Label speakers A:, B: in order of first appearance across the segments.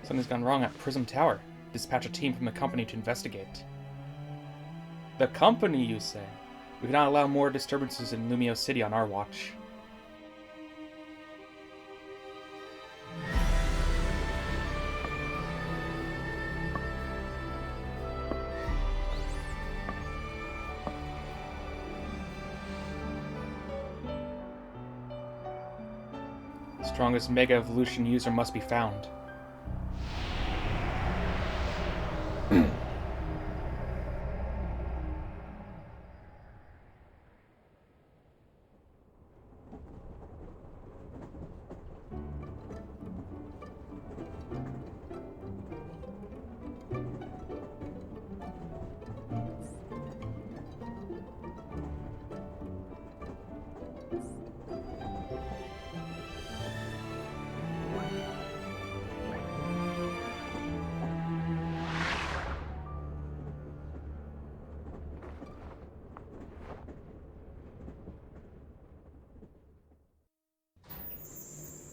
A: Something's gone wrong at Prism Tower. Dispatch a team from the company to investigate. The company, you say? We cannot allow more disturbances in Lumiose City on our watch. The strongest Mega Evolution user must be found.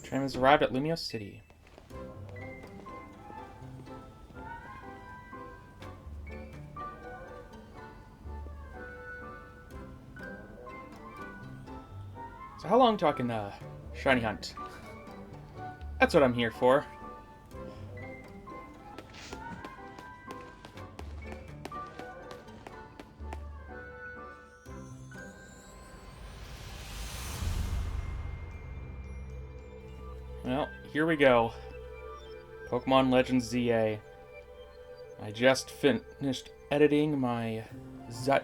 A: Train has arrived at Lumiose City. So how long till I can shiny hunt? That's what I'm here for. Well, here we go. Pokemon Legends ZA. I just finished editing my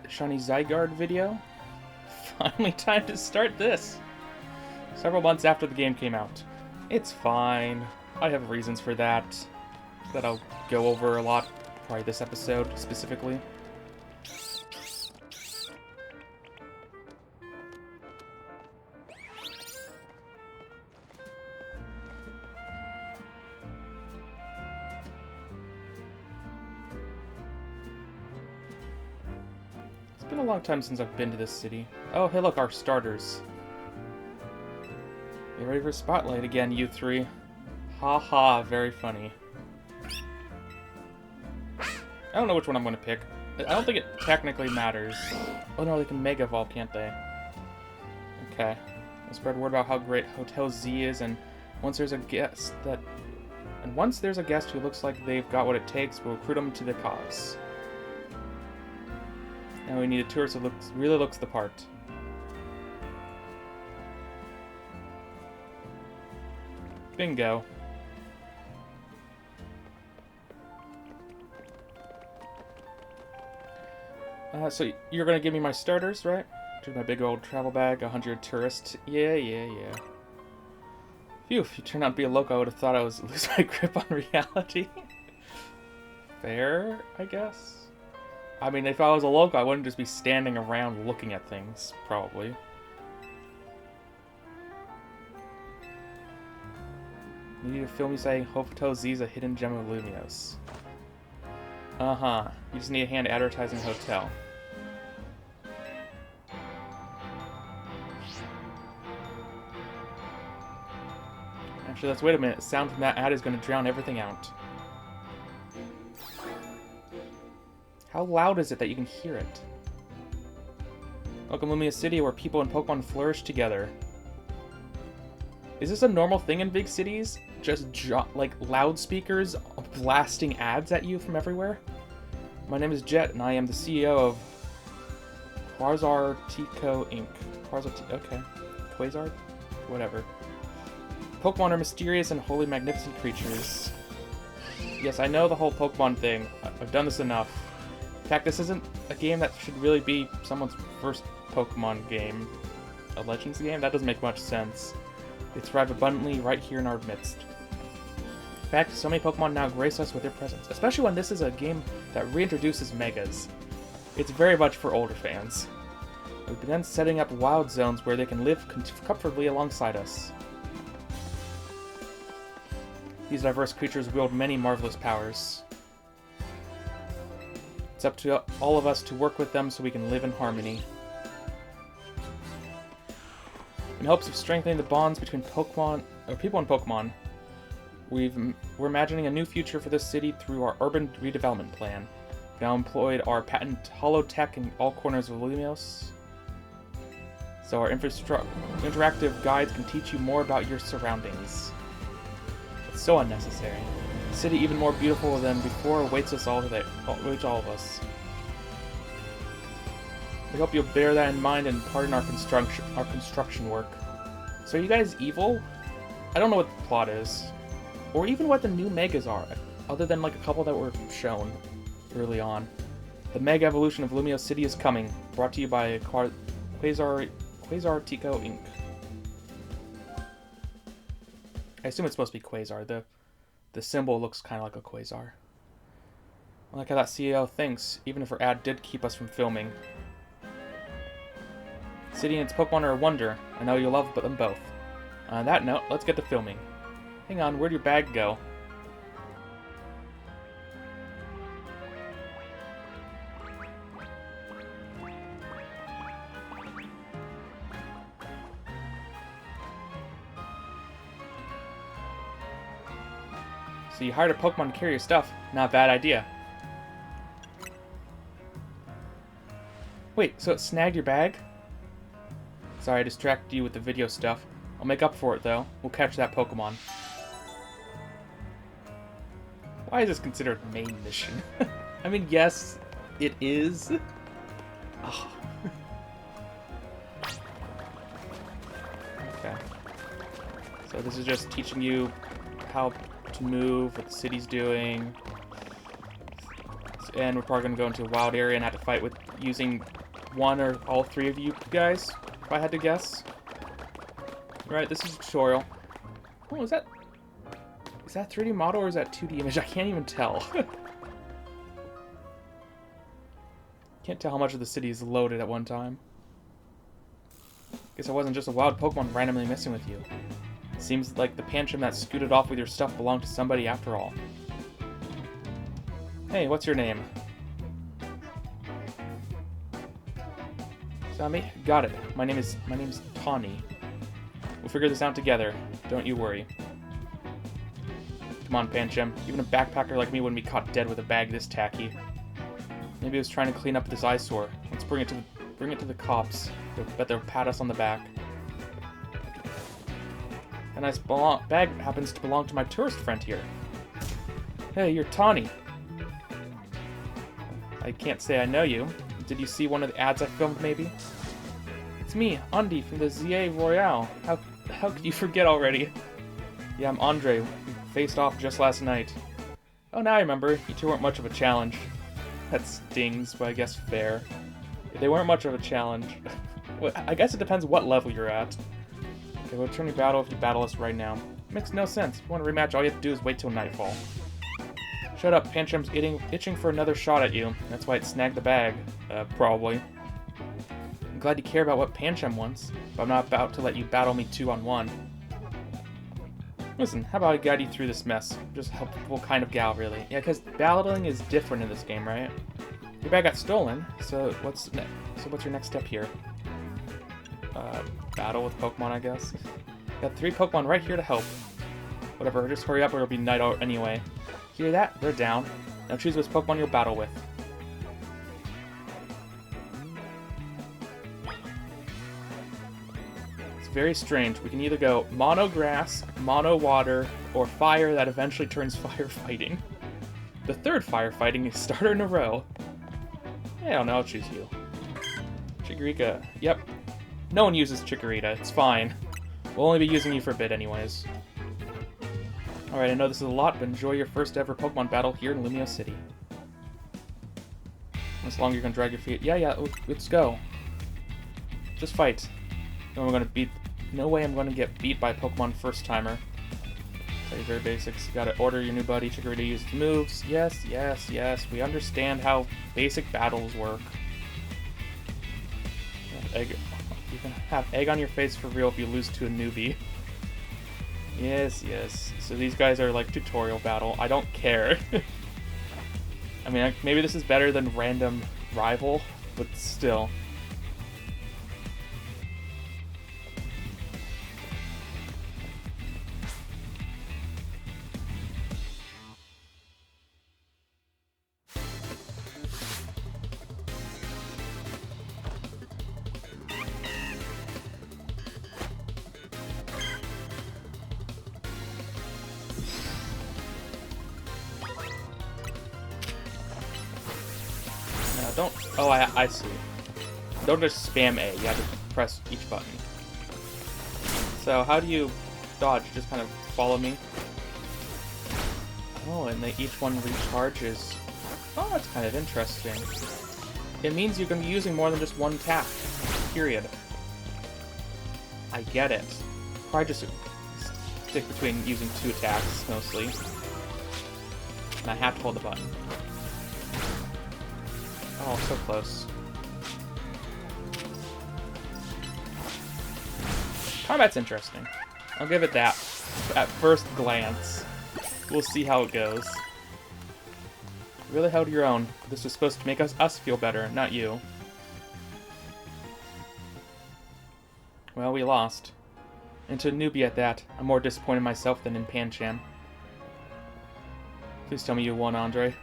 A: Shiny Zygarde video. Finally time to start this. Several months after the game came out. It's fine. I have reasons for that I'll go over a lot, probably this episode specifically. It's been a long time since I've been to this city. Oh, hey look, our starters. Get ready for Spotlight again, you three. Ha, very funny. I don't know which one I'm going to pick. I don't think it technically matters. Oh no, they can Mega Evolve, can't they? Okay. I'll spread word about how great Hotel Z is, and once there's a guest who looks like they've got what it takes, we'll recruit them to the cause. Now we need a tourist who really looks the part. Bingo. So you're gonna give me my starters, right? Here's my big old travel bag, 100 tourists. Yeah. Phew, if you turned out to be a loco, I would have thought I was losing my grip on reality. Fair, I guess? I mean, if I was a loco, I wouldn't just be standing around looking at things, probably. You need to film me saying Hotel Z is a hidden gem of Lumiose. Uh-huh. You just need a hand advertising a hotel. Actually, let's wait a minute. The sound from that ad is going to drown everything out. How loud is it that you can hear it? Welcome to Lumiose City, where people and Pokemon flourish together. Is this a normal thing in big cities? Just like loudspeakers blasting ads at you from everywhere? My name is Jet, and I am the CEO of Quasar Tico Inc. Okay. Quasar? Whatever. Pokemon are mysterious and wholly magnificent creatures. Yes, I know the whole Pokemon thing. I've done this enough. In fact, this isn't a game that should really be someone's first Pokemon game. A Legends game? That doesn't make much sense. They thrive abundantly right here in our midst. In fact, so many Pokemon now grace us with their presence, especially when this is a game that reintroduces Megas. It's very much for older fans. We've begun setting up wild zones where they can live comfortably alongside us. These diverse creatures wield many marvelous powers. It's up to all of us to work with them so we can live in harmony. In hopes of strengthening the bonds between people and Pokemon, We're imagining a new future for this city through our urban redevelopment plan. We've now employed our patent holotech in all corners of Lumiose. So our interactive guides can teach you more about your surroundings. It's so unnecessary. The city, even more beautiful than before, awaits us all today. Awaits all of us. We hope you'll bear that in mind and pardon our construction work. So are you guys evil? I don't know what the plot is. Or even what the new megas are, other than like a couple that were shown early on. The mega evolution of Lumiose City is coming, brought to you by Quasar Tico Inc. I assume it's supposed to be Quasar. The symbol looks kind of like a quasar. I like how that CEO thinks, even if her ad did keep us from filming. City and its Pokemon are a wonder. I know you'll love them both. On that note, let's get to filming. Hang on, where'd your bag go? So you hired a Pokemon to carry your stuff. Not a bad idea. Wait, so it snagged your bag? Sorry, I distracted you with the video stuff. I'll make up for it, though. We'll catch that Pokemon. Why is this considered main mission? I mean, yes, it is. Oh. Okay. So this is just teaching you how to move, what the city's doing. And we're probably going to go into a wild area and have to fight with using one or all three of you guys, if I had to guess. Right, this is a tutorial. Oh, is that 3D model or is that 2D image? I can't even tell. Can't tell how much of the city is loaded at one time. Guess I wasn't just a wild Pokemon randomly messing with you. Seems like the Pancham that scooted off with your stuff belonged to somebody after all. Hey, what's your name? Sammy? Got it. My name's Tawny. We'll figure this out together. Don't you worry. Come on, Pancham. Even a backpacker like me wouldn't be caught dead with a bag this tacky. Maybe he was trying to clean up this eyesore. Let's bring it to the cops. Bet they'll pat us on the back. A nice bag happens to belong to my tourist friend here. Hey, you're Tawny. I can't say I know you. Did you see one of the ads I filmed, maybe? It's me, Andy, from the ZA Royale. How could you forget already? Yeah, I'm Andre. We faced off just last night. Oh, now I remember. You two weren't much of a challenge. That stings, but I guess fair. They weren't much of a challenge. Well, I guess it depends what level you're at. Okay, we'll turn your battle if you battle us right now. Makes no sense. If you want to rematch, all you have to do is wait till nightfall. Shut up, Pancham's itching for another shot at you. That's why it snagged the bag. Probably. I'm glad you care about what Pancham wants, but I'm not about to let you battle me 2-on-1. Listen, how about I guide you through this mess? Just helpful kind of gal, really. Yeah, because battling is different in this game, right? Your bag got stolen, so what's your next step here? Battle with Pokemon, I guess. Got 3 Pokemon right here to help. Whatever, just hurry up or it'll be night out anyway. Hear that? They're down. Now choose which Pokemon you'll battle with. It's very strange. We can either go Mono Grass, Mono Water, or Fire that eventually turns Firefighting. The third Firefighting starter in a row. I don't know, I'll choose you. Chikorita. Yep. No one uses Chikorita. It's fine. We'll only be using you for a bit anyways. Alright, I know this is a lot, but enjoy your first ever Pokemon battle here in Lumiose City. As long as you can drag your feet. Yeah, let's go. Just fight. No way I'm gonna get beat by a Pokemon first timer. Tell you very basics. You gotta order your new buddy Chikorita to use its moves. Yes. We understand how basic battles work. You can have egg on your face for real if you lose to a newbie. Yes. So these guys are like tutorial battle. I don't care. I mean, maybe this is better than random rival, but still. Don't... Oh, I see. Don't just spam A. You have to press each button. So, how do you dodge? Just kind of follow me? Oh, and each one recharges. Oh, that's kind of interesting. It means you're going to be using more than just one attack. Period. I get it. Probably just stick between using 2 attacks, mostly. And I have to hold the button. Oh, so close. Combat's interesting. I'll give it that at first glance. We'll see how it goes. You really held your own. This was supposed to make us feel better, not you. Well, we lost. And to a newbie at that, I'm more disappointed in myself than in Panchan. Please tell me you won, Andre.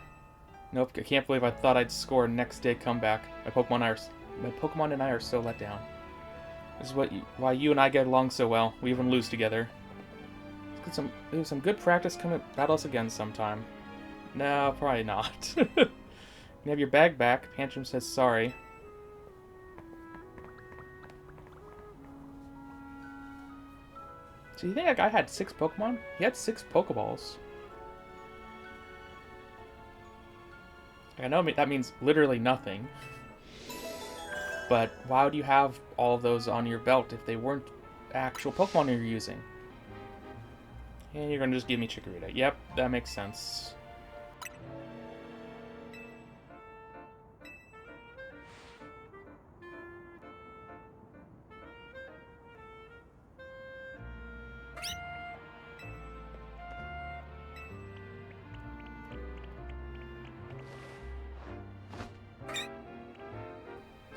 A: Nope, I can't believe I thought I'd score a next day comeback. My Pokemon and I are so let down. This is why you and I get along so well. We even lose together. It was some good practice. Come and battle us again sometime. No, probably not. You have your bag back. Pancham says sorry. So you think that guy had 6 Pokemon? He had 6 Pokeballs. I know that means literally nothing. But why would you have all of those on your belt if they weren't actual Pokemon you're using? And you're going to just give me Chikorita. Yep, that makes sense.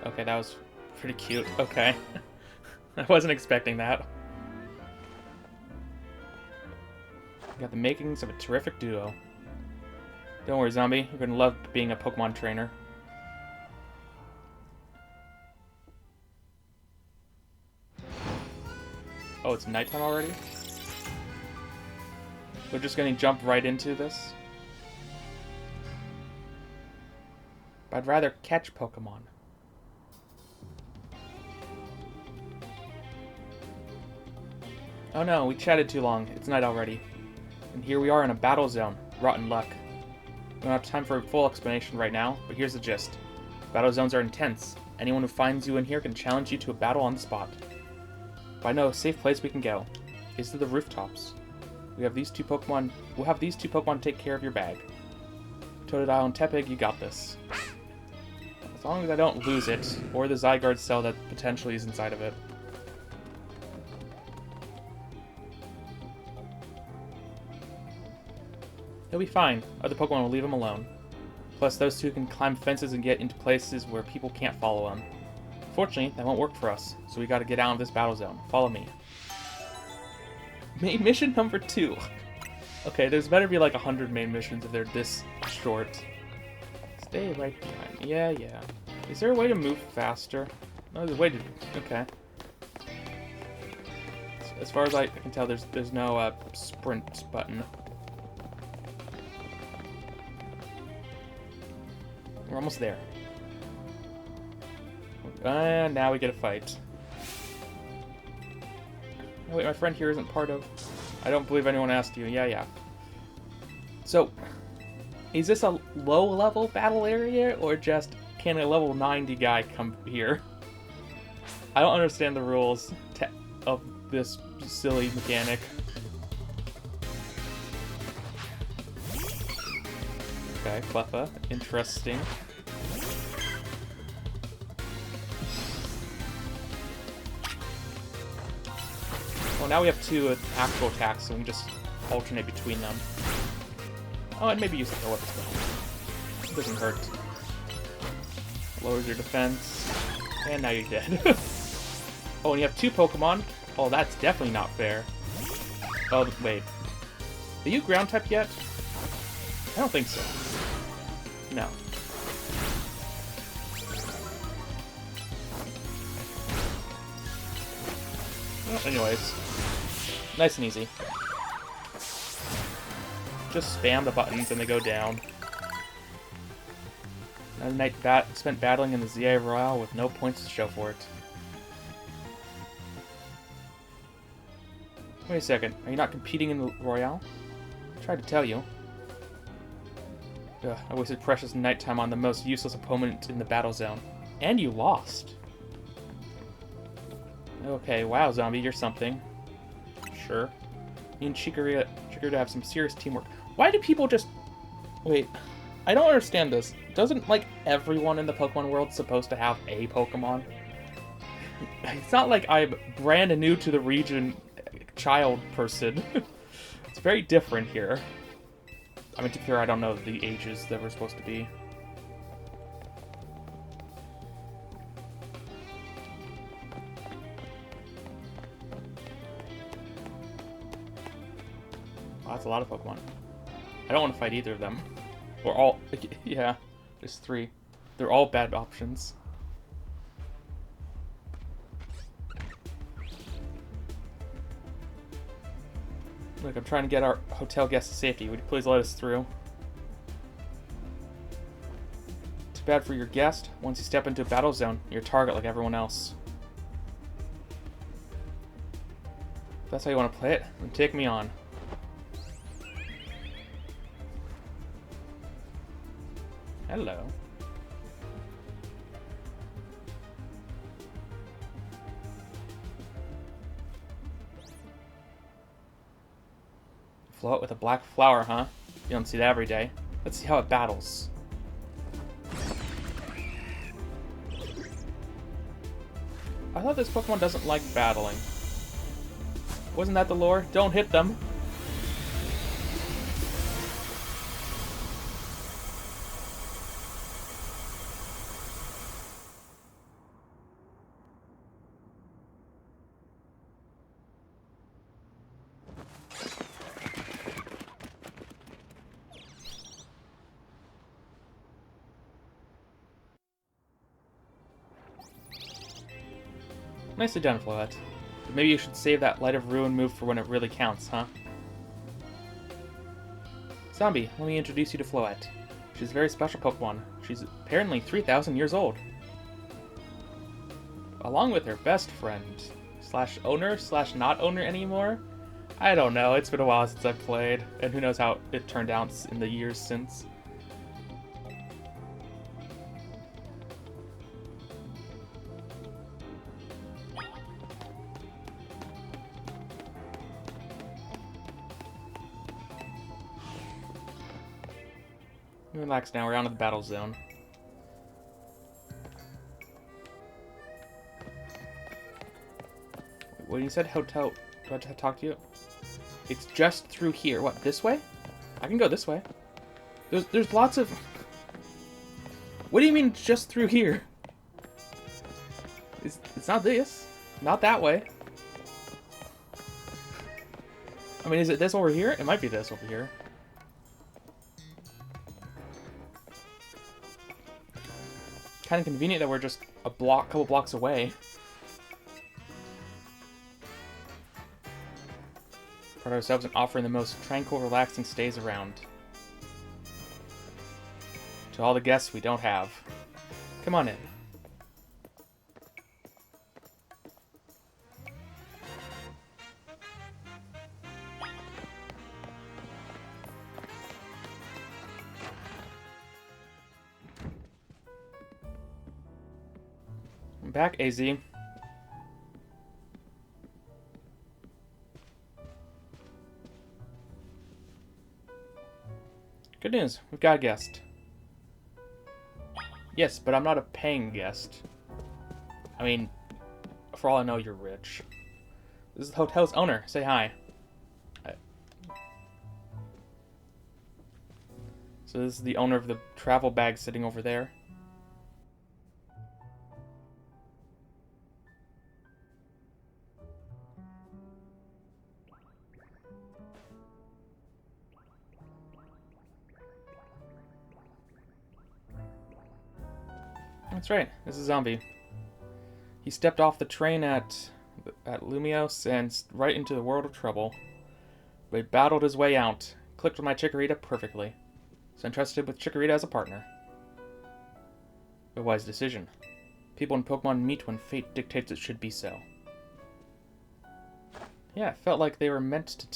A: Okay, that was pretty cute. Okay. I wasn't expecting that. You got the makings of a terrific duo. Don't worry, Zombie. You're gonna love being a Pokemon trainer. Oh, it's nighttime already? We're just gonna jump right into this? But I'd rather catch Pokemon. Oh no, we chatted too long. It's night already. And here we are in a battle zone. Rotten luck. We don't have time for a full explanation right now, but here's the gist. Battle zones are intense. Anyone who finds you in here can challenge you to a battle on the spot. But I know a safe place we can go. Is to the rooftops. We'll have these two Pokemon to take care of your bag. Totodile and Tepig, you got this. As long as I don't lose it, or the Zygarde cell that potentially is inside of it. He'll be fine. Other Pokemon will leave him alone. Plus, those two can climb fences and get into places where people can't follow them. Fortunately, that won't work for us, so we gotta get out of this battle zone. Follow me. Main mission number 2. Okay, there's better be like 100 main missions if they're this short. Stay right behind. Yeah. Is there a way to move faster? No, there's a way to... Okay. As far as I can tell, there's no sprint button. We're almost there. And now we get a fight. Oh, wait, my friend here isn't part of... I don't believe anyone asked you. Yeah. So, is this a low-level battle area, or just can a level 90 guy come here? I don't understand the rules of this silly mechanic. Okay, Cleffa. Interesting. Well, now we have 2 actual attacks, so we can just alternate between them. Oh, and maybe use the Whip as well. It doesn't hurt. Lowers your defense. And now you're dead. Oh, and you have 2 Pokemon? Oh, that's definitely not fair. Oh, wait. Are you ground type yet? I don't think so. No. Well, anyways. Nice and easy. Just spam the buttons and they go down. Another night spent battling in the ZA Royale with no points to show for it. Wait a second, are you not competing in the Royale? I tried to tell you. Ugh, I wasted precious nighttime on the most useless opponent in the battle zone. And you lost. Okay, wow, Zombie, you're something. Sure. Me and Chikorita have some serious teamwork. Why do people just... Wait, I don't understand this. Doesn't, like, everyone in the Pokemon world supposed to have a Pokemon? It's not like I'm brand new to the region child person. It's very different here. I mean, to be fair, I don't know the ages that we're supposed to be. Wow, that's a lot of Pokemon. I don't want to fight either of them. Or all... Yeah, there's 3. They're all bad options. Look, I'm trying to get our hotel guests to safety. Would you please let us through? Too bad for your guest. Once you step into a battle zone, you're a target like everyone else. If that's how you want to play it, then take me on. Hello. Float with a black flower, huh? You don't see that every day. Let's see how it battles. I thought this Pokemon doesn't like battling. Wasn't that the lore? Don't hit them. Nicely done, Floette. But maybe you should save that Light of Ruin move for when it really counts, huh? Zombie, let me introduce you to Floette. She's a very special Pokemon. She's apparently 3,000 years old. Along with her best friend. Slash owner, slash not owner anymore? I don't know, it's been a while since I've played. And who knows how it turned out in the years since. Relax now, we're out of the battle zone. What you said, hotel? Do I have to talk to you? It's just through here. What, this way? I can go this way. There's lots of... What do you mean just through here? It's not this. Not that way. I mean, is it this over here? It might be this over here. Kind of convenient that we're just a couple blocks away. Pride ourselves in offering the most tranquil, relaxing stays around. To all the guests we don't have. Come on in. I'm back, AZ. Good news, we've got a guest. Yes, but I'm not a paying guest. I mean, for all I know, you're rich. This is the hotel's owner. Say hi. So this is the owner of the travel bag sitting over there. That's right, this is Zombie. He stepped off the train at Lumiose and right into the world of trouble. But he battled his way out, clicked with my Chikorita perfectly. So I'm trusted with Chikorita as a partner. A wise decision. People in Pokemon meet when fate dictates it should be so. Yeah, it felt like they were meant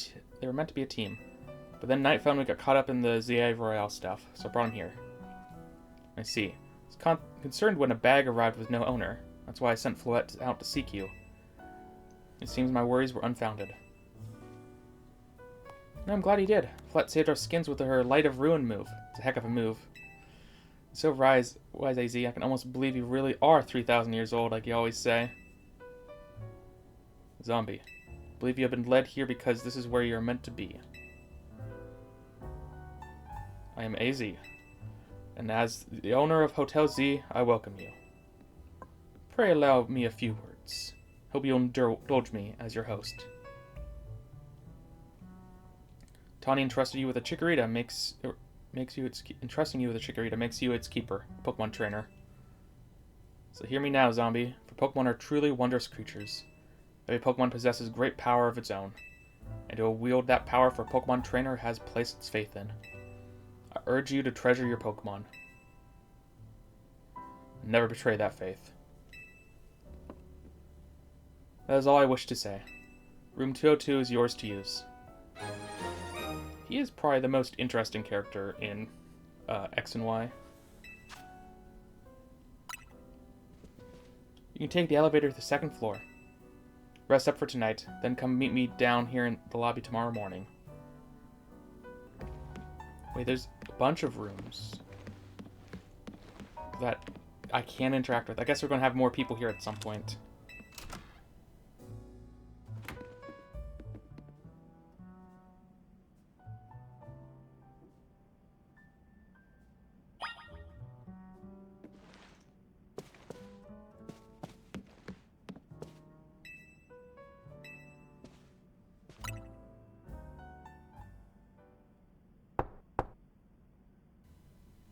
A: to be a team. But then Night found we got caught up in the ZA Royale stuff, so I brought him here. I see. I was concerned when a bag arrived with no owner. That's why I sent Floette out to seek you. It seems my worries were unfounded. No, I'm glad he did. Floette saved our skins with her Light of Ruin move. It's a heck of a move. So wise AZ, I can almost believe you really are 3,000 years old, like you always say. Zombie. I believe you have been led here because this is where you are meant to be. I am AZ, and as the owner of Hotel Z, I welcome you. Pray allow me a few words. Hope you'll indulge me as your host. Tawny entrusted you with a Chikorita entrusting you with a Chikorita makes you its keeper, Pokemon trainer. So hear me now, zombie, for Pokemon are truly wondrous creatures. Every Pokemon possesses great power of its own, and to wield that power for a Pokemon trainer has placed its faith in. I urge you to treasure your Pokemon. Never betray that faith. That is all I wish to say. Room 202 is yours to use. He is probably the most interesting character in X and Y. You can take the elevator to the second floor. Rest up for tonight, then come meet me down here in the lobby tomorrow morning. Wait, there's a bunch of rooms that I can interact with. I guess we're going to have more people here at some point.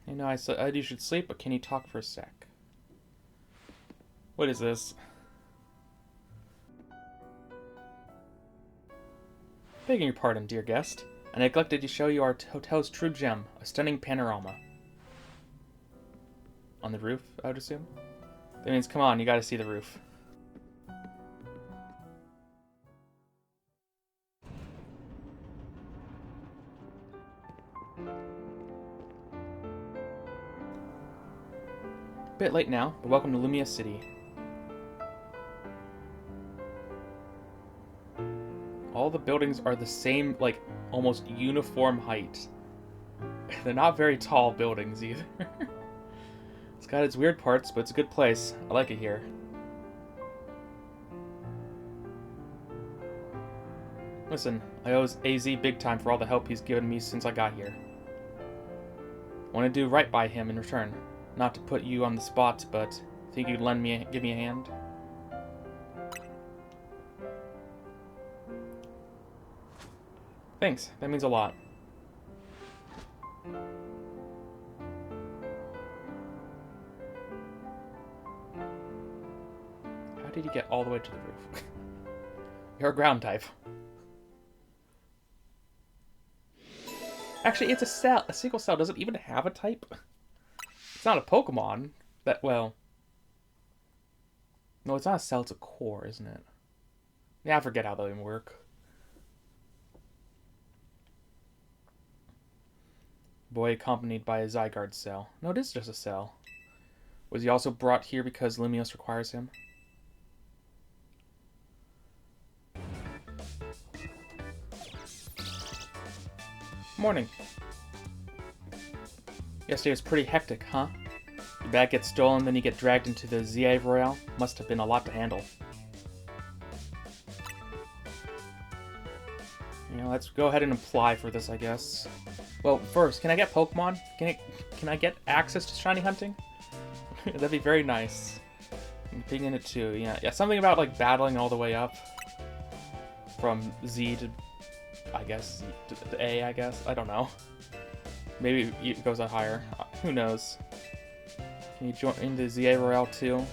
A: You know, I said you should sleep, but can you talk for a sec? What is this? Begging your pardon, dear guest. I neglected to show you our hotel's true gem, a stunning panorama. On the roof, I would assume? That means, come on, you gotta see the roof. Bit late now, but welcome to Lumiose City. All the buildings are the same, like, almost uniform height. They're not very tall buildings, either. It's got its weird parts, but it's a good place. I like it here. Listen, I owe AZ big time for all the help he's given me since I got here. I want to do right by him in return. Not to put you on the spot, but think you'd give me a hand? Thanks, that means a lot. How did you get all the way to the roof? You're a ground type. Actually, it's a cell. A single cell doesn't even have a type. It's not a Pokemon. Well... No, it's not a cell, it's a core, isn't it? Yeah, I forget how they even work. Boy accompanied by a Zygarde cell. No, it is just a cell. Was he also brought here because Lumiose requires him? Morning. Yesterday was pretty hectic, huh? Your bag gets stolen, then you get dragged into the ZA Royale. Must have been a lot to handle. You know, let's go ahead and apply for this, I guess. Well, first, can I get Pokemon? Can I get access to shiny hunting? That'd be very nice. I'm thinking it too. Yeah, something about like battling all the way up from Z to, I guess, Z to A. I guess I don't know. Maybe it goes on higher. Who knows? Can you join into ZA Royale too?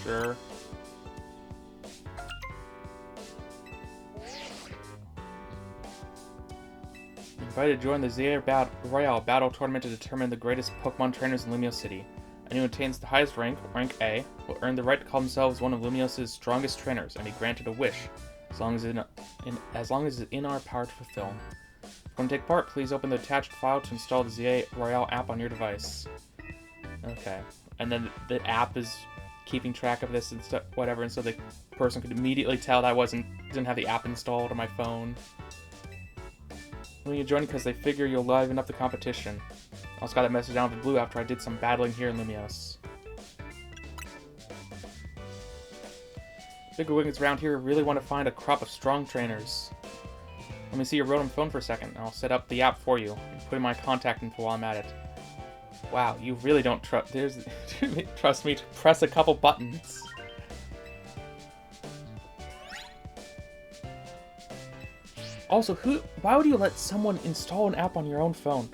A: Sure. Invited to join the ZA Royale battle tournament to determine the greatest Pokemon trainers in Lumiose City. Anyone who attains the highest rank, rank A, will earn the right to call themselves one of Lumiose's strongest trainers and be granted a wish, as long as it's in our power to fulfill. If you want to take part, please open the attached file to install the ZA Royale app on your device. Okay. And then the app is keeping track of this and stuff, whatever, and so the person could immediately tell that I didn't have the app installed on my phone. When you join because they figure you'll liven up the competition. I also got that message down to Blue after I did some battling here in Lumiose. Bigger wiggins around here really want to find a crop of strong trainers. Let me see your Rotom phone for a second, and I'll set up the app for you and put in my contact info while I'm at it. Wow, you really don't trust me to press a couple buttons. Also, why would you let someone install an app on your own phone?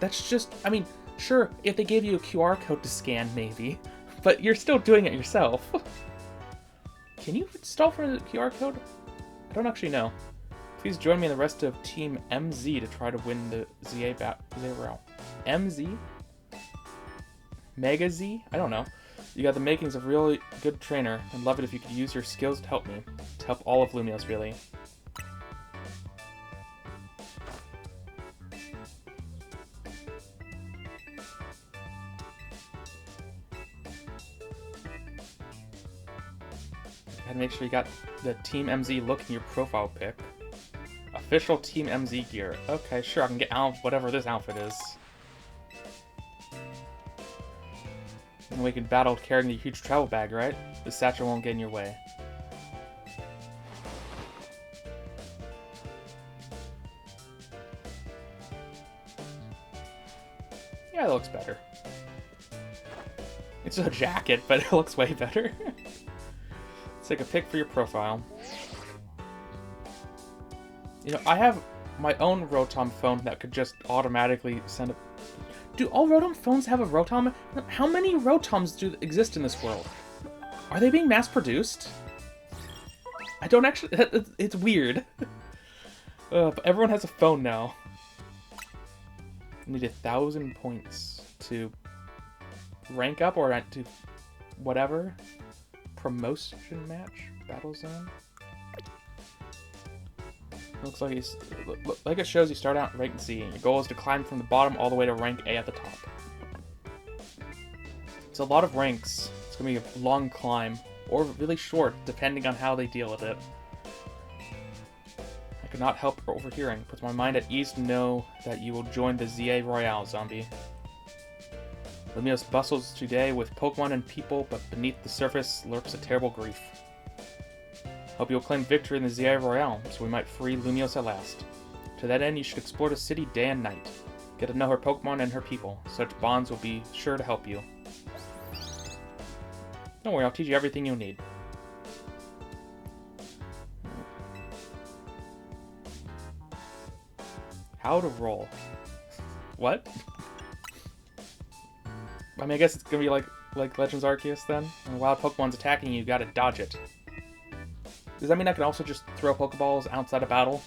A: That's just, I mean, sure, if they gave you a QR code to scan, maybe, but you're still doing it yourself. Can you install from the QR code? I don't actually know. Please join me and the rest of Team MZ to try to win the ZA route. MZ? Mega Z? I don't know. You got the makings of a really good trainer. I'd love it if you could use your skills to help me. To help all of Lumiose, really. Gotta make sure you got the Team MZ look in your profile pic. Official Team MZ gear. Okay, sure, I can get out whatever this outfit is. And we can battle carrying the huge travel bag, right? The satchel won't get in your way. Yeah, that looks better. It's a jacket, but it looks way better. Let's take a pic for your profile. You know, I have my own Rotom phone that could just automatically send a... Do all Rotom phones have a Rotom? How many Rotoms do exist in this world? Are they being mass-produced? I don't actually... It's weird. But everyone has a phone now. I need 1,000 points to rank up or to whatever. Promotion match? Battle zone? Looks like it shows you start out rank Z, and your goal is to climb from the bottom all the way to rank A at the top. It's a lot of ranks. It's going to be a long climb, or really short, depending on how they deal with it. I could not help overhearing. Puts my mind at ease to know that you will join the ZA Royale, zombie. Lumiose bustles today with Pokemon and people, but beneath the surface lurks a terrible grief. Hope you'll claim victory in the ZA Royale, so we might free Lumiose at last. To that end, you should explore the city day and night. Get to know her Pokemon and her people. Such bonds will be sure to help you. Don't worry, I'll teach you everything you'll need. How to roll. What? I mean, I guess it's gonna be like Legends Arceus then? When a wild Pokemon's attacking you, you gotta dodge it. Does that mean I can also just throw Pokeballs outside of battle?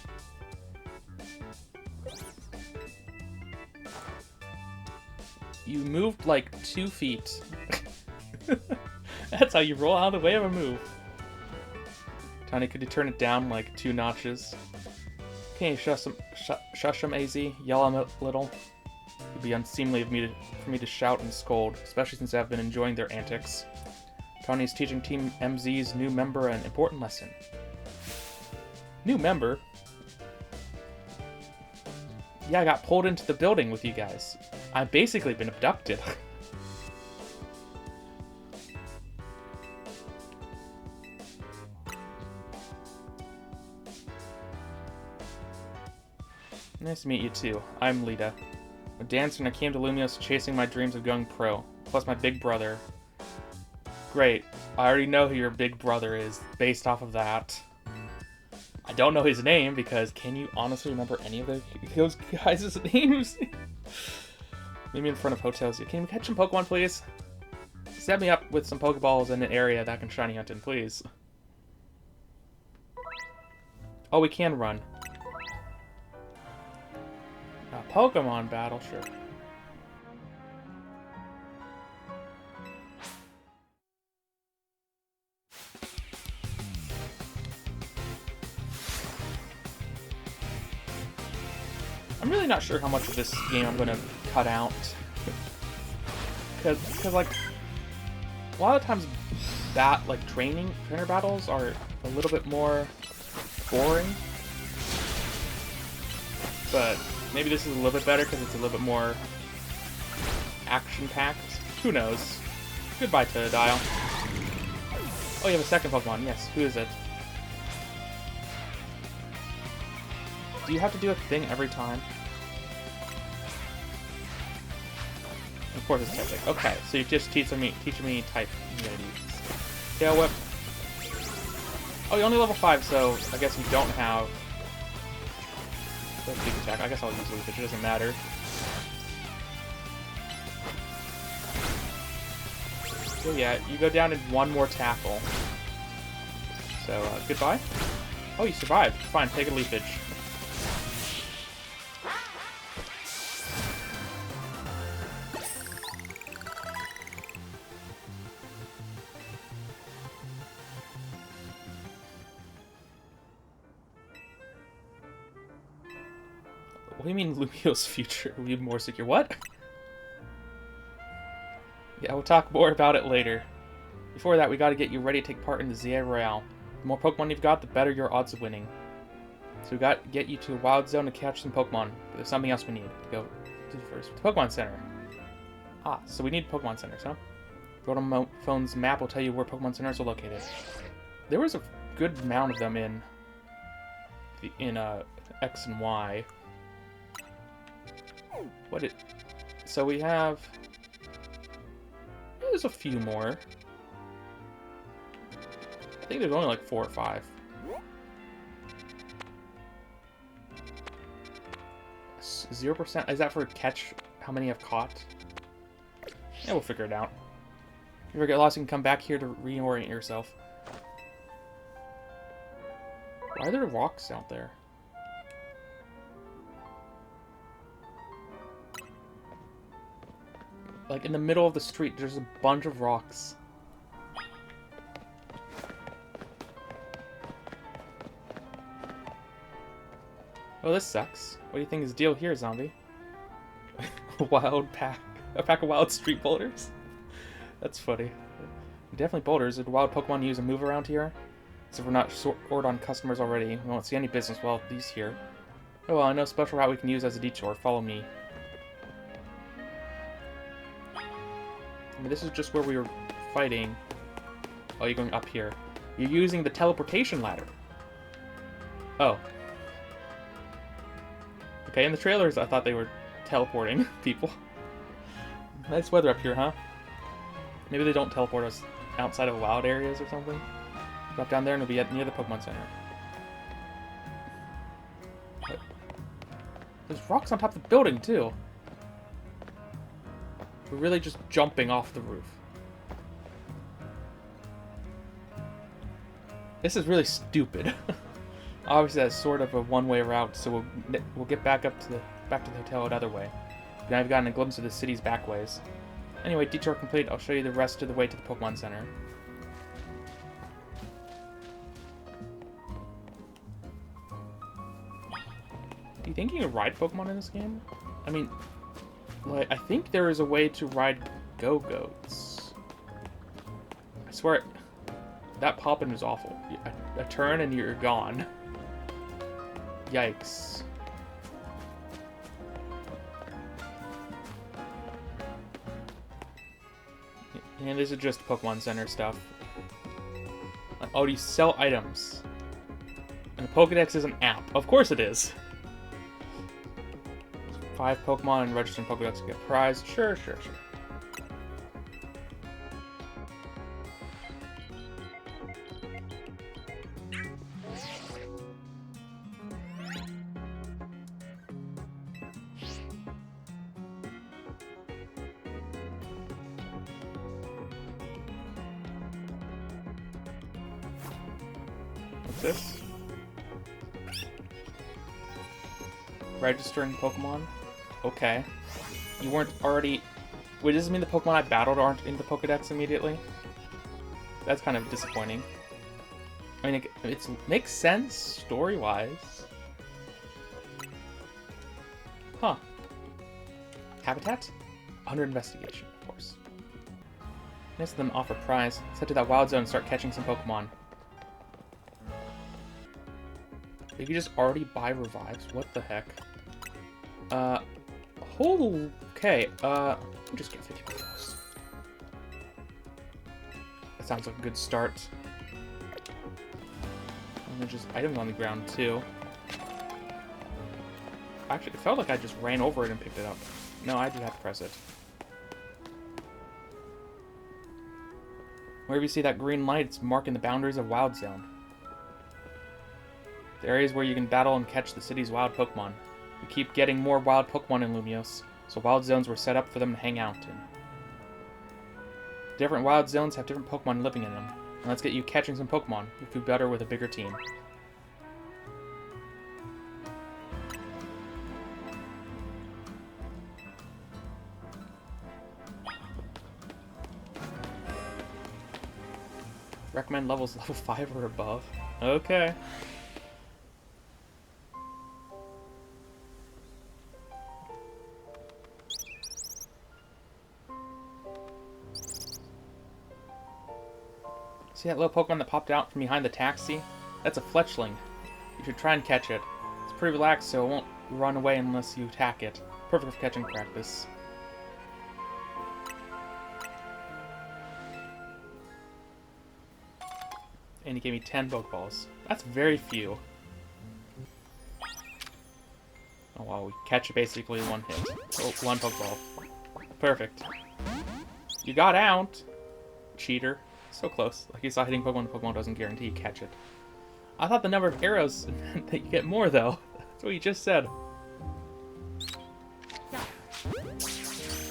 A: You moved like 2 feet. That's how you roll out of the way of a move. Tony, could you turn it down like 2 notches? Can you shush him, AZ? Yell him a little? It would be unseemly of for me to shout and scold, especially since I've been enjoying their antics. Tony is teaching Team MZ's new member an important lesson. New member? Yeah, I got pulled into the building with you guys. I've basically been abducted. Nice to meet you too. I'm Lita. A dancer, and I came to Lumiose chasing my dreams of going pro. Plus my big brother. Great. I already know who your big brother is, based off of that. I don't know his name, because can you honestly remember any of those guys' names? Maybe in front of hotels. Can you catch some Pokemon, please? Set me up with some Pokeballs in an area that I can shiny hunt in, please. Oh, we can run. A Pokemon battle, sure. I'm really not sure how much of this game I'm gonna cut out. Cause like, a lot of times that, like, trainer battles are a little bit more boring. But maybe this is a little bit better because it's a little bit more action-packed. Who knows? Goodbye, Totodile. Oh, you have a second Pokemon. Yes. Who is it? Do you have to do a thing every time? Of course it's Tepig. Okay, so you're just teaching me type immunities. Tail Whip. Oh, you're only level 5, so I guess you don't have... That's Leaf Attack. I guess I'll use Leaf, it doesn't matter. So yeah, you go down in one more tackle. So, goodbye. Oh, you survived. Fine, take a Leafage. What do you mean Lumio's future will be more secure? What? Yeah, we'll talk more about it later. Before that, we gotta get you ready to take part in the ZA Royale. The more Pokemon you've got, the better your odds of winning. So we got to get you to a wild zone to catch some Pokemon. But there's something else we need to go to first. The Pokemon Center. Ah, so we need Pokemon Centers, huh? Vodafone's map will tell you where Pokemon Centers are located. There was a good amount of them in X and Y. So we have... There's a few more. I think there's only like 4 or 5. 0%? Is that for catch how many I've caught? Yeah, we'll figure it out. If you ever get lost, you can come back here to reorient yourself. Why are there rocks out there? Like, in the middle of the street, there's a bunch of rocks. Oh, this sucks. What do you think is the deal here, zombie? A pack of wild street boulders? That's funny. Definitely boulders. Did wild Pokemon use a move around here? So if we're not short on customers already, we won't see any business without these here. Oh well, I know a special route we can use as a detour. Follow me. I mean, this is just where we were fighting. Oh, you're going up here. You're using the teleportation ladder. Oh. Okay, in the trailers, I thought they were teleporting people. Nice weather up here, huh? Maybe they don't teleport us outside of wild areas or something. Drop down there and we'll be near the Pokemon Center. But there's rocks on top of the building, too. We're really just jumping off the roof. This is really stupid. Obviously, that's sort of a one-way route, so we'll get back to the hotel another way. Now I've gotten a glimpse of the city's back ways. Anyway, detour complete. I'll show you the rest of the way to the Pokemon Center. Do you think you can ride Pokemon in this game? I mean, like, I think there is a way to ride Go-Goats. I swear, that pop-in was awful. A turn and you're gone. Yikes. And this is just Pokemon Center stuff. Oh, you sell items. And the Pokédex is an app. Of course it is. 5 Pokemon and registering Pokédex to get a prize. Sure. What's this? Registering Pokemon? Okay. You weren't already... Wait, does this mean the Pokemon I battled aren't in the Pokédex immediately? That's kind of disappointing. I mean, it makes sense story-wise. Huh. Habitat? Under investigation, of course. Nice of them to offer prize. Let's head to that wild zone and start catching some Pokemon. You can just already buy revives. What the heck? Okay. We'll just get 50 Pokeballs. That sounds like a good start. And there's just items on the ground, too. Actually, it felt like I just ran over it and picked it up. No, I did have to press it. Wherever you see that green light, it's marking the boundaries of Wild Zone. The areas where you can battle and catch the city's wild Pokemon. We keep getting more wild Pokemon in Lumiose, so wild zones were set up for them to hang out in. Different wild zones have different Pokemon living in them. And let's get you catching some Pokemon. You'll do better with a bigger team. Recommend levels level 5 or above. Okay. See that little Pokemon that popped out from behind the taxi? That's a Fletchling. You should try and catch it. It's pretty relaxed, so it won't run away unless you attack it. Perfect for catching practice. And he gave me 10 Pokeballs. That's very few. Oh wow, we catch it basically in one hit. Oh, one Pokeball. Perfect. You got out! Cheater. So close. Like you saw, hitting Pokemon doesn't guarantee you catch it. I thought the number of arrows meant that you get more, though. That's what you just said.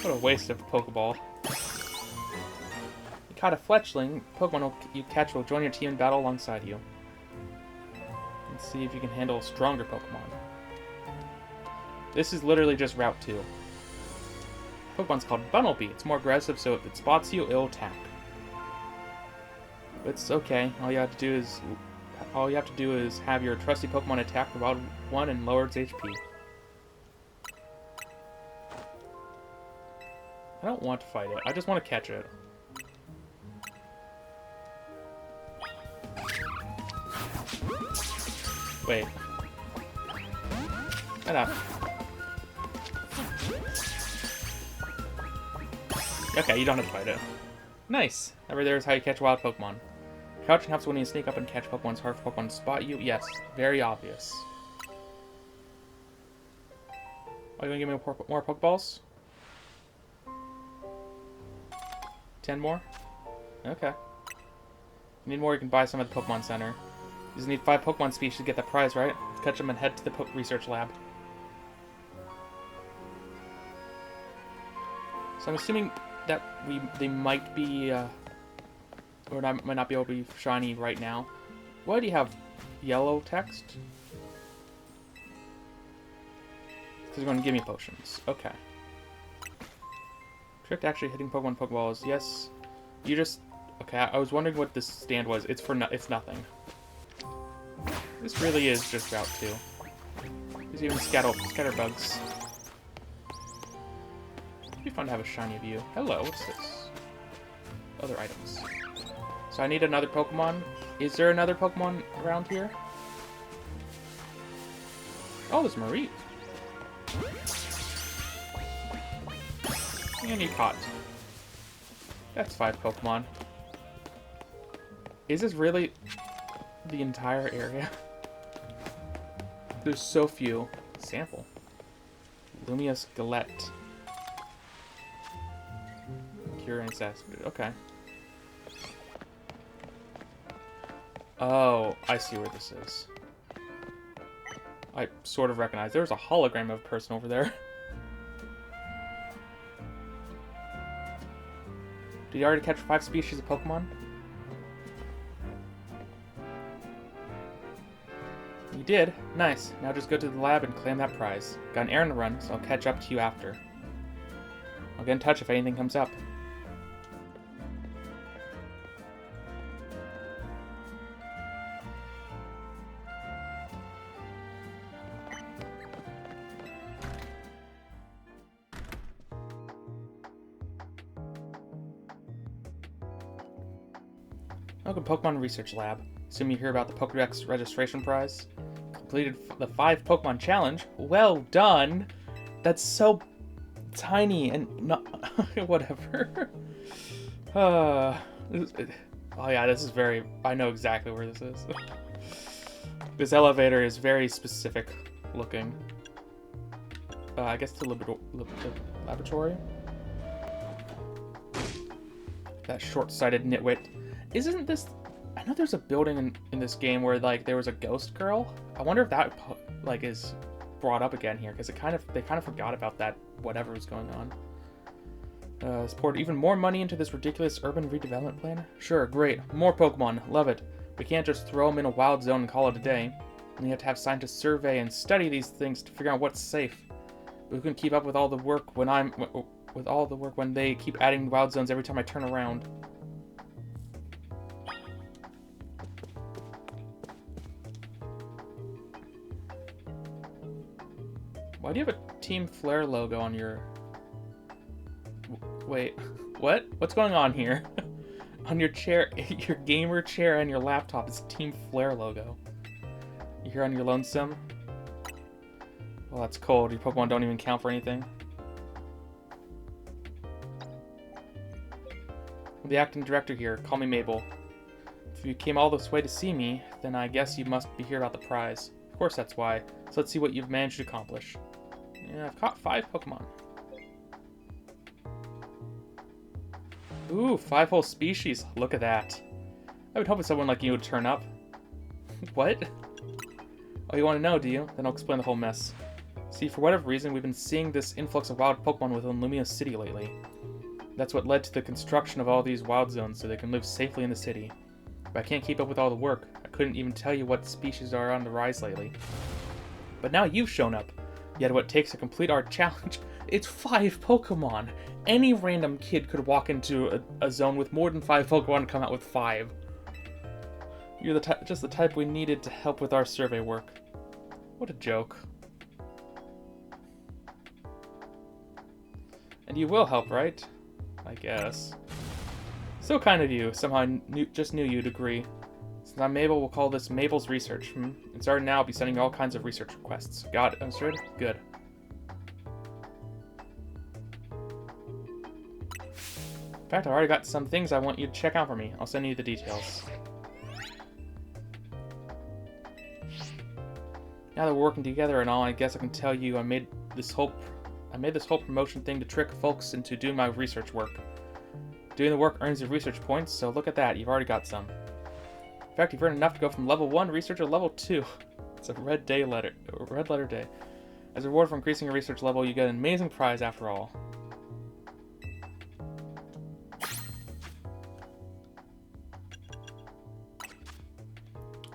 A: What a waste of a Pokeball. You caught a Fletchling. Pokemon you catch will join your team in battle alongside you. Let's see if you can handle a stronger Pokemon. This is literally just Route 2. Pokemon's called Bunnelby. It's more aggressive, so if it spots you, it'll attack. But it's okay. All you have to do is have your trusty Pokemon attack the wild one and lower its HP. I don't want to fight it. I just want to catch it. Wait. Shut up. Okay, you don't have to fight it. Nice. Over there is how you catch wild Pokemon. Crouching helps when you sneak up and catch Pokemon. It's hard for Pokemon to spot you. Yes, very obvious. Are you going to give me more Pokeballs? 10 more? Okay. If you need more, you can buy some at the Pokemon Center. You just need 5 Pokemon species to get that prize, right? Let's catch them and head to the research lab. So I'm assuming that they might be, or might not be able to be shiny right now. Why do you have yellow text? Because you're going to give me potions. Okay. Trick to actually hitting Pokemon Pokeballs. Yes. You just... Okay, I was wondering what this stand was. It's for it's nothing. This really is just Route 2. There's even scatterbugs. It'd be fun to have a shiny of you. Hello, what's this? Other items. So I need another Pokemon. Is there another Pokemon around here? Oh, there's Marie. And you caught. That's 5 Pokemon. Is this really the entire area? There's so few. Sample. Lumiose Galette. Cure and Assassinate. Okay. Oh, I see where this is. I sort of recognize. There's a hologram of a person over there. Did you already catch 5 species of Pokemon? You did? Nice. Now just go to the lab and claim that prize. Got an errand to run, so I'll catch up to you after. I'll get in touch if anything comes up. Welcome Pokemon Research Lab. Assume you hear about the Pokedex registration prize. Completed the 5 Pokemon challenge. Well done! That's so tiny and not... whatever. Oh yeah, this is very... I know exactly where this is. This elevator is very specific looking. I guess the laboratory? That short-sighted nitwit. Isn't this... I know there's a building in this game where, like, there was a ghost girl. I wonder if that, like, is brought up again here, because they kind of forgot about that, whatever was going on. It's poured even more money into this ridiculous urban redevelopment plan? Sure, great. More Pokemon. Love it. We can't just throw them in a wild zone and call it a day. We have to have scientists survey and study these things to figure out what's safe. Who can keep up with all the work when they keep adding wild zones every time I turn around? Why do you have a Team Flare logo on your... Wait, what? What's going on here? On your chair, your gamer chair and your laptop is Team Flare logo. You here on your lonesome? Well, that's cold. Your Pokemon don't even count for anything. I'm the acting director here. Call me Mable. If you came all this way to see me, then I guess you must be here about the prize. Of course that's why. So let's see what you've managed to accomplish. Yeah, I've caught 5 Pokemon. Ooh, 5 whole species. Look at that. I would hope that someone like you would turn up. What? Oh, you want to know, do you? Then I'll explain the whole mess. See, for whatever reason, we've been seeing this influx of wild Pokemon within Lumiose City lately. That's what led to the construction of all these wild zones so they can live safely in the city. But I can't keep up with all the work. I couldn't even tell you what species are on the rise lately. But now you've shown up. You had what it takes to complete our challenge. It's 5 Pokemon. Any random kid could walk into a zone with more than 5 Pokemon and come out with 5. You're just the type we needed to help with our survey work. What a joke. And you will help, right? I guess. So kind of you. Somehow just knew you'd agree. Since I'm Mable, we'll call this Mable's Research. And starting now, I'll be sending you all kinds of research requests. Got it? Understood? Good. In fact, I've already got some things I want you to check out for me. I'll send you the details. Now that we're working together and all, I guess I can tell you I made this whole promotion thing to trick folks into doing my research work. Doing the work earns you research points, so look at that, you've already got some. In fact, you've earned enough to go from level 1 researcher to level 2. It's a red letter day. As a reward for increasing your research level, you get an amazing prize after all.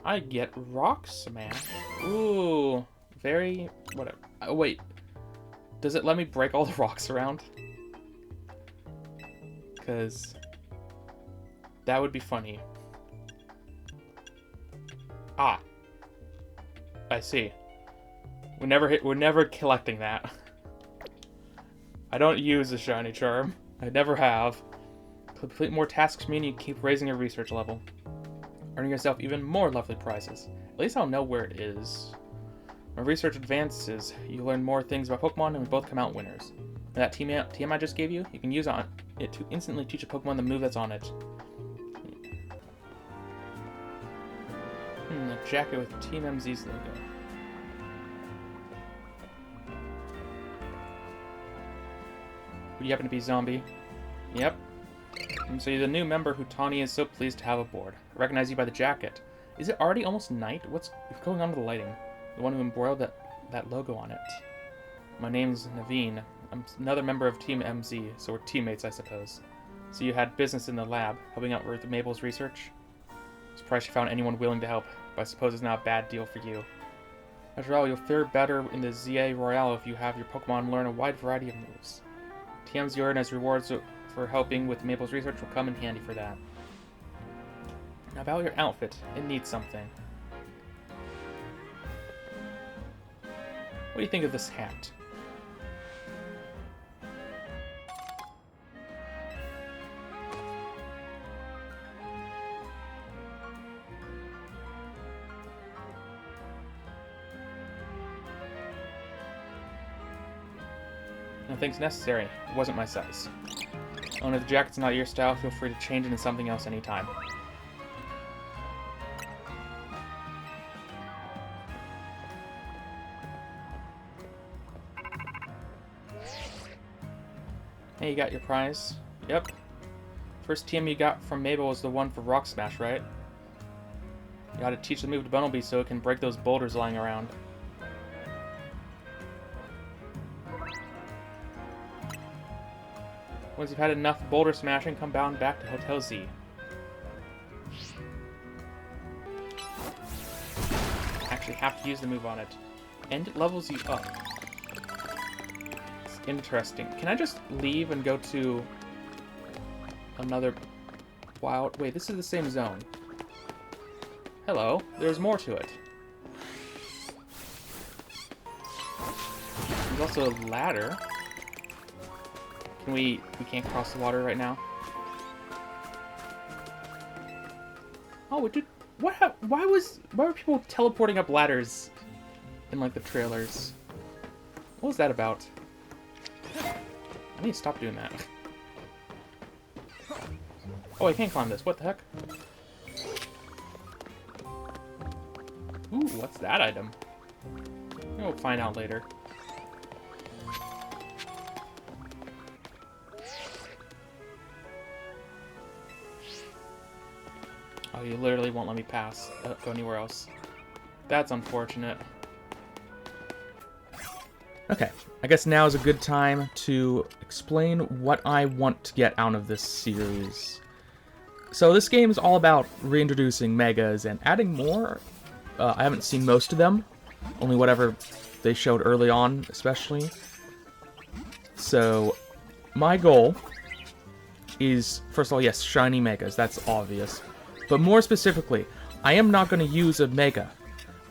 A: I get Rock Smash. Ooh, very... whatever. Wait. Does it let me break all the rocks around? Because that would be funny. Ah. I see. We're never collecting that. I don't use a shiny charm. I never have. Complete more tasks mean you keep raising your research level. Earning yourself even more lovely prizes. At least I'll know where it is. When research advances, you learn more things about Pokemon and we both come out winners. And that TM I just gave you, you can use it to instantly teach a Pokemon the move that's on it. A jacket with Team MZ's logo. Would you happen to be Zombie? Yep. So you're the new member who Tawny is so pleased to have aboard. I recognize you by the jacket. Is it already almost night? What's going on with the lighting? The one who embroiled that logo on it. My name's Naveen. I'm another member of Team MZ, so we're teammates, I suppose. So you had business in the lab, helping out with Mable's research? Surprised you found anyone willing to help, but I suppose it's not a bad deal for you. After all, you'll fare better in the ZA Royale if you have your Pokemon learn a wide variety of moves. TMs you earn as rewards for helping with Mable's research will come in handy for that. Now about your outfit, it needs something. What do you think of this hat? don't think it's necessary. It wasn't my size. Oh, and if the jacket's not your style, feel free to change into something else anytime. Hey, you got your prize? Yep. First TM you got from Mable was the one for Rock Smash, right? You gotta teach the move to Bunnelby so it can break those boulders lying around. Once you've had enough boulder smashing, come bound back to Hotel Z. Actually have to use the move on it. And it levels you up. It's interesting. Can I just leave and go to another wild... Wait, this is the same zone. Hello. There's more to it. There's also a ladder. Can we can't cross the water right now. Oh, dude, why were people teleporting up ladders in like the trailers? What was that about? I need to stop doing that. Oh, I can't climb this. What the heck? Ooh, what's that item? We'll find out later. Oh, you literally won't let me pass, go anywhere else. That's unfortunate. Okay, I guess now is a good time to explain what I want to get out of this series. So this game is all about reintroducing megas and adding more. I haven't seen most of them, only whatever they showed early on, especially. So my goal is, first of all, yes, shiny megas, that's obvious. But more specifically, I am not going to use a Mega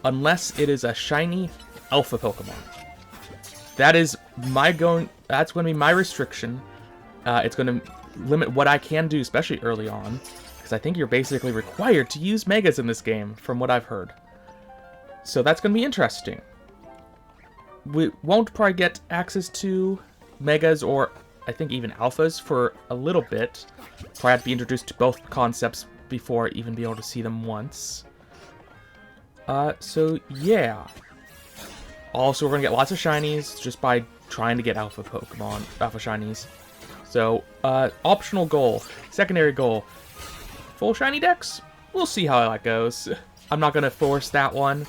A: unless it is a shiny Alpha Pokemon. That is that's going to be my restriction. It's going to limit what I can do, especially early on, because I think you're basically required to use Megas in this game, from what I've heard. So that's going to be interesting. We won't probably get access to Megas or I think even Alphas for a little bit. Probably have to be introduced to both concepts before even be able to see them once. So yeah. Also, we're gonna get lots of shinies just by trying to get alpha Pokemon, alpha shinies. So, optional goal, secondary goal, full shiny decks. We'll see how that goes. I'm not gonna force that one.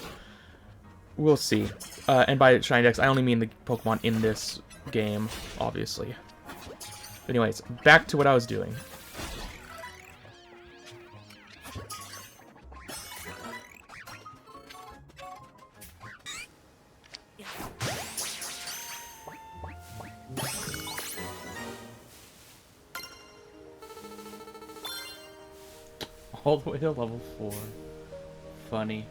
A: We'll see. And by shiny decks, I only mean the Pokemon in this game, obviously. Anyways, back to what I was doing. All the way to level 4. Funny.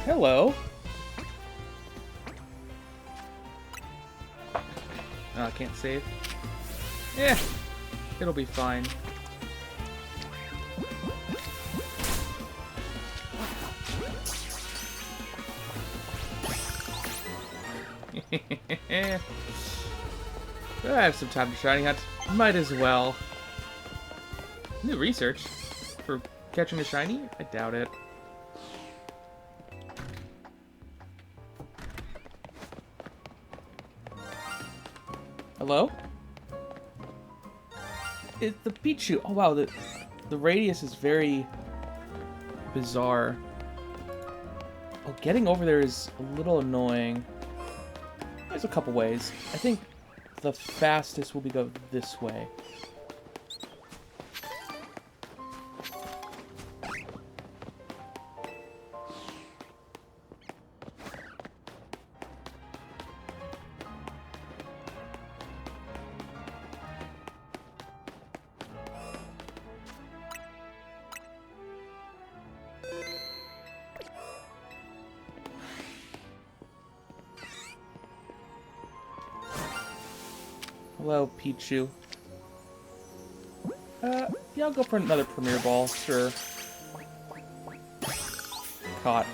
A: Hello. Oh, I can't save. Yeah. It'll be fine. I have some time to shiny hunt. Might as well. New research for catching a shiny? I doubt it. Hello? It's the Pichu. Oh wow, the radius is very bizarre. Oh, getting over there is a little annoying. There's a couple ways. I think the fastest will be go this way. Hello, Pichu. Yeah, I'll go for another Premier Ball, sure. Caught.